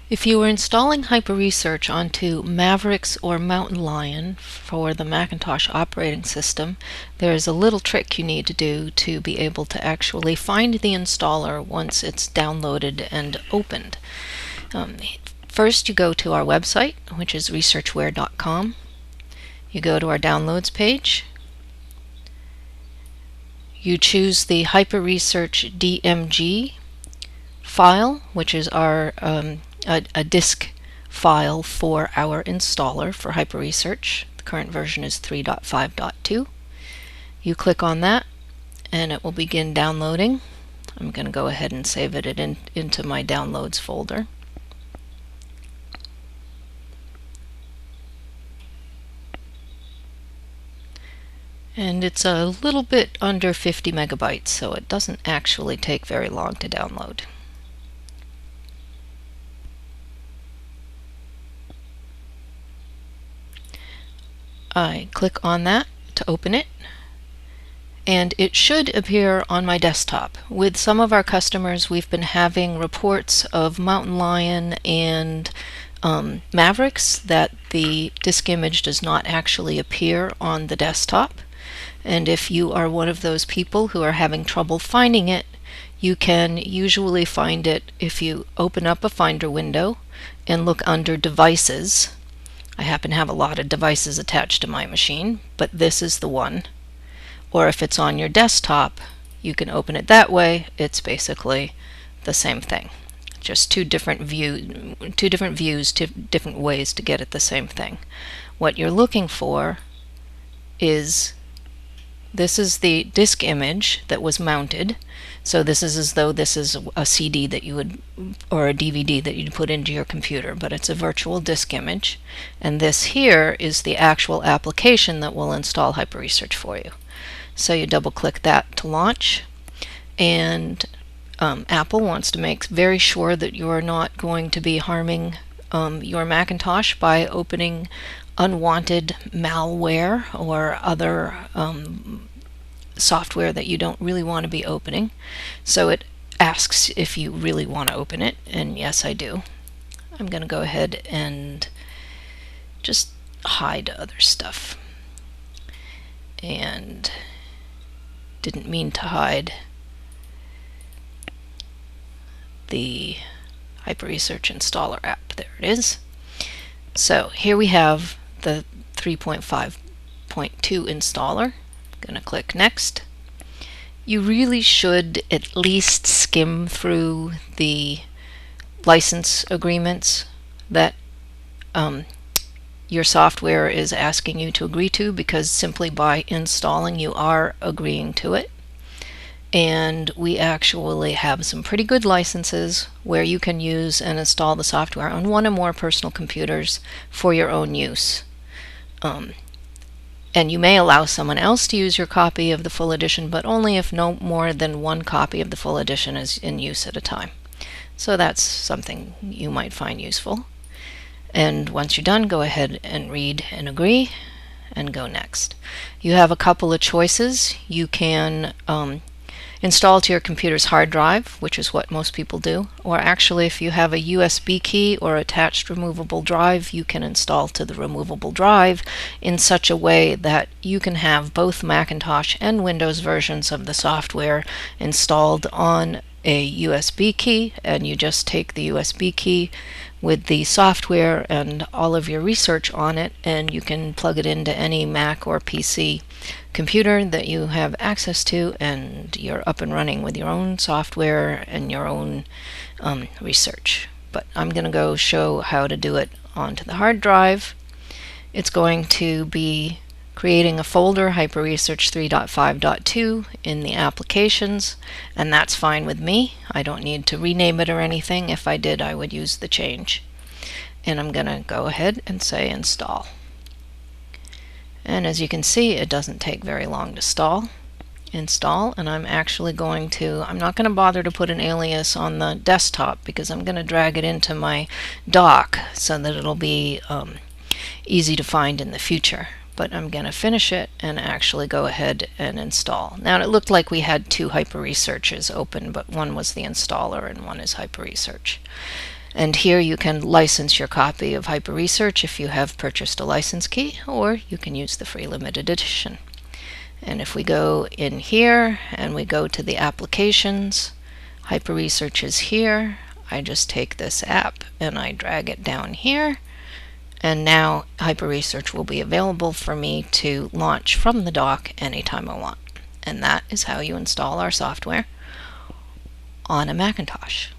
If you were installing HyperRESEARCH onto Mavericks or Mountain Lion for the Macintosh operating system, there is a little trick you need to do to be able to actually find the installer once it's downloaded and opened. First, you go to our website, which is researchware.com. You go to our downloads page. You choose the HyperRESEARCH DMG file, which is our a disk file for our installer for HyperRESEARCH. The current version is 3.5.2. You click on that and it will begin downloading. I'm going to go ahead and save it into my downloads folder. And it's a little bit under 50 megabytes, so it doesn't actually take very long to download. I click on that to open it, and it should appear on my desktop. With some of our customers, we've been having reports of Mountain Lion and Mavericks that the disk image does not actually appear on the desktop. And if you are one of those people who are having trouble finding it, you can usually find it if you open up a Finder window and look under Devices. I happen to have a lot of devices attached to my machine, but this is the one. Or if it's on your desktop, you can open it that way. It's basically the same thing. Just two different views, two different ways to get at the same thing. What you're looking for is, this is the disk image that was mounted. So this is as though this is a CD that you would, or a DVD that you'd put into your computer, but it's a virtual disk image. And this here is the actual application that will install HyperRESEARCH for you. So you double click that to launch, and Apple wants to make very sure that you're not going to be harming your Macintosh by opening unwanted malware or other software that you don't really want to be opening. So it asks if you really want to open it, and yes, I do. I'm going to go ahead and just hide other stuff. And didn't mean to hide the HyperRESEARCH installer app. There it is. So here we have the 3.5.2 installer. I'm going to click Next. You really should at least skim through the license agreements that your software is asking you to agree to, because simply by installing you are agreeing to it. And we actually have some pretty good licenses where you can use and install the software on one or more personal computers for your own use. And you may allow someone else to use your copy of the full edition, but only if no more than one copy of the full edition is in use at a time. So that's something you might find useful. And once you're done, go ahead and read and agree and go next. You have a couple of choices. You can install to your computer's hard drive, which is what most people do, or actually if you have a USB key or attached removable drive, you can install to the removable drive in such a way that you can have both Macintosh and Windows versions of the software installed on a USB key, and you just take the USB key with the software and all of your research on it, and you can plug it into any Mac or PC computer that you have access to, and you're up and running with your own software and your own research. But I'm going to go show how to do it onto the hard drive. It's going to be creating a folder, HyperRESEARCH 3.5.2, in the applications, and that's fine with me. I don't need to rename it or anything. If I did, I would use the change. And I'm going to go ahead and say install. And as you can see, it doesn't take very long to install, and I'm actually going to, I'm not going to bother to put an alias on the desktop because I'm going to drag it into my dock so that it'll be easy to find in the future. But I'm going to finish it and actually go ahead and install. Now, it looked like we had two HyperRESEARCHs open, but one was the installer and one is HyperRESEARCH. And here you can license your copy of HyperRESEARCH if you have purchased a license key, or you can use the free limited edition. And if we go in here and we go to the applications, HyperRESEARCH is here. I just take this app and I drag it down here, and now HyperRESEARCH will be available for me to launch from the dock anytime I want. And that is how you install our software on a Macintosh.